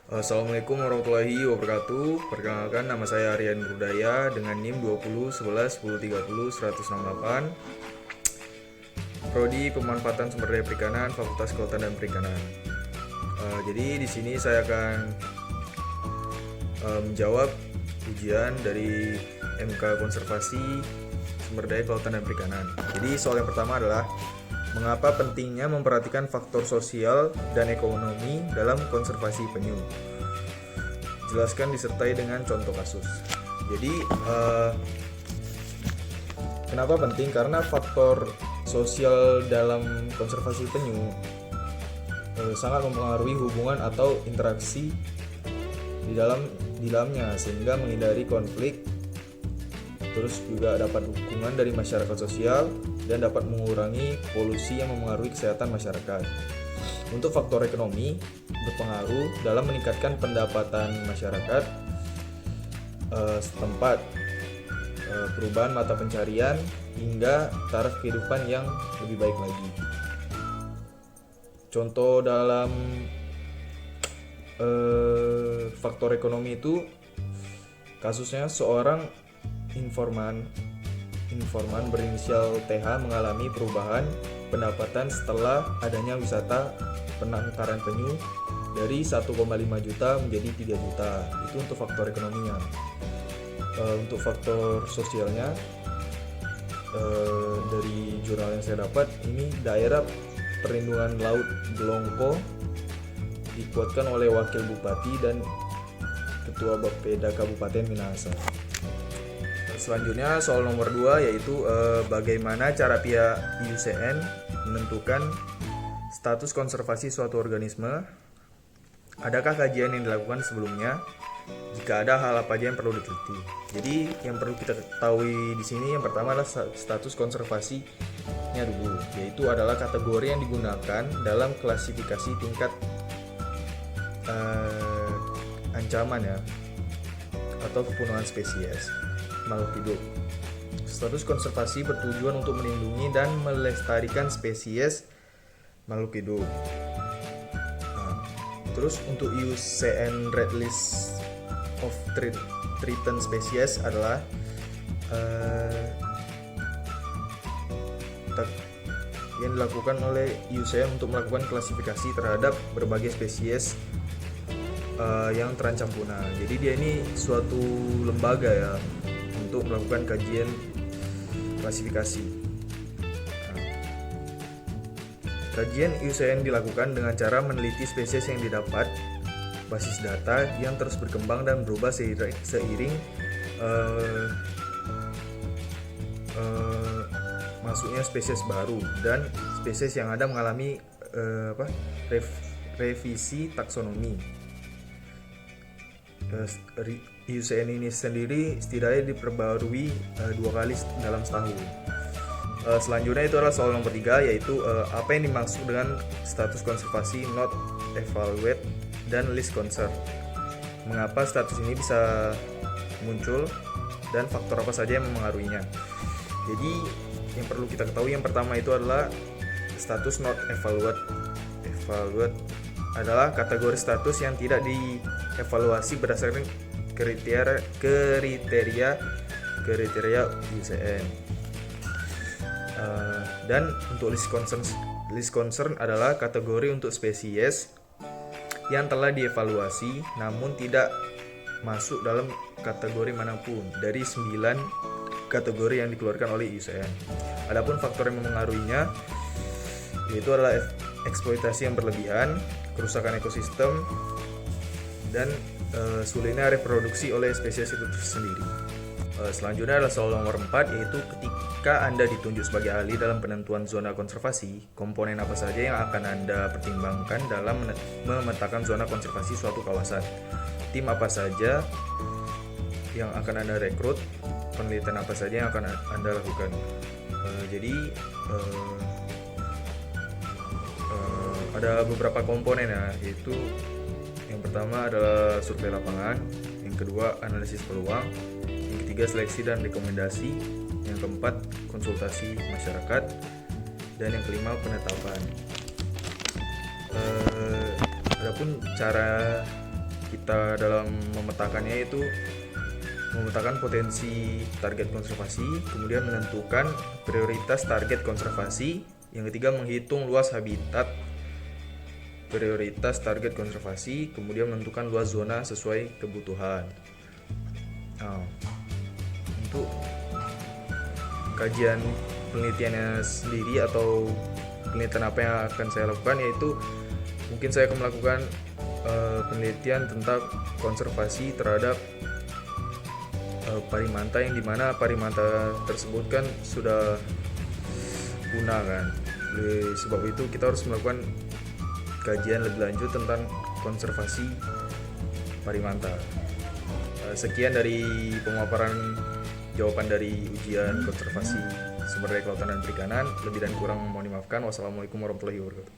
Assalamualaikum warahmatullahi wabarakatuh. Perkenalkan, nama saya Aryan Burdaya dengan NIM 20 11 10 30 168. Prodi Pemanfaatan Sumber Daya Perikanan, Fakultas Kelautan dan Perikanan. Jadi di sini saya akan menjawab ujian dari MK Konservasi Sumber Daya Kelautan dan Perikanan. Jadi soal yang pertama adalah mengapa pentingnya memperhatikan faktor sosial dan ekonomi dalam konservasi penyu? Jelaskan disertai dengan contoh kasus. Jadi, kenapa penting? Karena faktor sosial dalam konservasi penyu sangat mempengaruhi hubungan atau interaksi di dalamnya, sehingga menghindari konflik. Terus juga dapat dukungan dari masyarakat sosial dan dapat mengurangi polusi yang memengaruhi kesehatan masyarakat. Untuk faktor ekonomi berpengaruh dalam meningkatkan pendapatan masyarakat setempat, perubahan mata pencarian hingga taraf kehidupan yang lebih baik lagi. Contoh dalam faktor ekonomi itu kasusnya seorang informan berinisial TH mengalami perubahan pendapatan setelah adanya wisata penangkaran penyu dari 1,5 juta menjadi 3 juta. Itu untuk faktor ekonominya. Untuk faktor sosialnya, dari jurnal yang saya dapat, ini daerah perlindungan laut Blongko dikuatkan oleh wakil bupati dan ketua Bapeda Kabupaten Minahasa. Selanjutnya soal nomor 2, yaitu bagaimana cara pihak IUCN menentukan status konservasi suatu organisme. Adakah kajian yang dilakukan sebelumnya? Jika ada, hal apa aja yang perlu diteliti? Jadi yang perlu kita ketahui di sini yang pertama adalah status konservasinya dulu, yaitu adalah kategori yang digunakan dalam klasifikasi tingkat ancaman ya, atau kepunahan spesies makhluk hidup. Status konservasi bertujuan untuk melindungi dan melestarikan spesies makhluk hidup. Terus untuk IUCN Red List of Threatened Species adalah yang dilakukan oleh IUCN untuk melakukan klasifikasi terhadap berbagai spesies yang terancam punah. Jadi dia ini suatu lembaga ya untuk melakukan kajian klasifikasi. Kajian IUCN dilakukan dengan cara meneliti spesies yang didapat basis data yang terus berkembang dan berubah seiring masuknya spesies baru dan spesies yang ada mengalami revisi taksonomi. IUCN ini sendiri setidaknya diperbarui 2 kali dalam setahun. Selanjutnya itu adalah soal nomor 3, yaitu apa yang dimaksud dengan status konservasi not evaluate dan list concern. Mengapa status ini bisa muncul dan faktor apa saja yang memengaruhinya. Jadi yang perlu kita ketahui yang pertama itu adalah status not evaluate. Evaluate adalah kategori status yang tidak dievaluasi berdasarkan kriteria IUCN. Dan untuk list concern adalah kategori untuk spesies yang telah dievaluasi namun tidak masuk dalam kategori manapun dari 9 kategori yang dikeluarkan oleh IUCN. Adapun faktor yang memengaruhinya yaitu adalah eksploitasi yang berlebihan, kerusakan ekosistem, dan sulitnya reproduksi oleh spesies itu sendiri. Selanjutnya adalah soal nomor 4, yaitu ketika Anda ditunjuk sebagai ahli dalam penentuan zona konservasi, komponen apa saja yang akan Anda pertimbangkan dalam memetakan zona konservasi suatu kawasan? Tim apa saja yang akan Anda rekrut? Penelitian apa saja yang akan Anda lakukan? Ada beberapa komponen ya, yaitu yang pertama adalah survei lapangan, yang kedua analisis peluang, yang ketiga seleksi dan rekomendasi, yang keempat konsultasi masyarakat, dan yang kelima penetapan. Adapun cara kita dalam memetakannya itu memetakan potensi target konservasi, kemudian menentukan prioritas target konservasi. Yang ketiga, menghitung luas habitat prioritas target konservasi, kemudian menentukan luas zona sesuai kebutuhan. Nah, untuk kajian penelitiannya sendiri atau penelitian apa yang akan saya lakukan, yaitu mungkin saya akan melakukan penelitian tentang konservasi terhadap parimanta, yang dimana parimanta tersebut kan sudah punah kan. Oleh sebab itu kita harus melakukan kajian lebih lanjut tentang konservasi parimanta. Sekian dari pemaparan jawaban dari ujian konservasi sumber daya kelautan dan perikanan. Lebih dan kurang mohon dimaafkan. Wassalamualaikum warahmatullahi wabarakatuh.